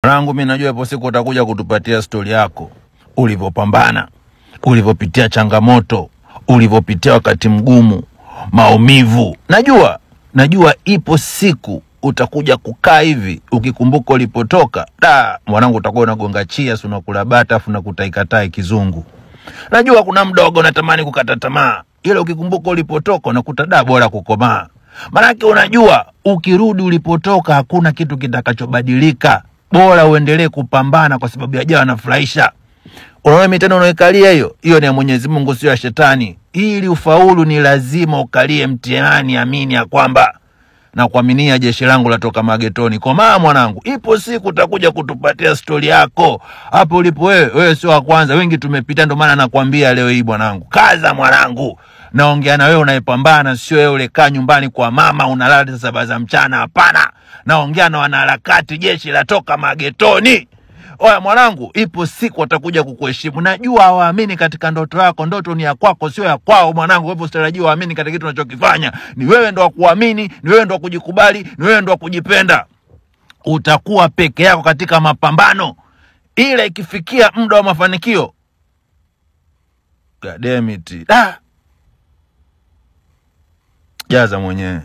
Mwanangu, mimi najua ipo siku utakuja kutupatia story yako. Ulivopambana, ulivopitia changamoto, ulivopitia wakati mgumu, maumivu. Najua ipo siku utakuja kukaa hivi ukikumbuka ulipotoka. Mwanangu, utakuwa unagonga chia, unakula bata afu unakutaikatai kizungu. Najua kuna mdogo unatamani kukata tamaa. Ile ukikumbuka ulipotoka unakuta bora kukomaa. Manake unajua ukirudi ulipotoka hakuna kitu kitakachobadilika. Bora uendelee kupambana kwa sababu yajayo anafurahisha. Unaona mitano unaikalia hiyo ni ya Mwenyezi Mungu, sio ya shetani. Ili ufaulu ni lazima ukalie mtihani. Amini ya kwamba na kuaminia jeshi langu latoka magetoni. Komaa mwanangu, ipo siku utakuja kutupatia story yako. Hapo ulipo wewe sio wa kwanza, wengi tumepita, ndo maana nakwambia leo hii mwanangu. Kaza mwanangu. Naongea na wewe unayepambana, sio wewe ule kaa nyumbani kwa mama unalala saa 7 za mchana, hapana. Naongea na wanaharakati, jeshi latoka magetoni. Oya mwanangu, ipo siku watakuja kukuheshimu. Najua hawaamini katika ndoto yako. Ndoto ni ya kwako, sio ya kwao mwanangu. Wewe usitarajie waamini katika kitu unachokifanya. Ni wewe ndo wa kuamini, ni wewe ndo wa kujikubali, ni wewe ndo wa kujipenda. Utakuwa peke yako katika mapambano. Ile ikifikia muda wa mafanikio, God damn it. Jaza mwenyewe.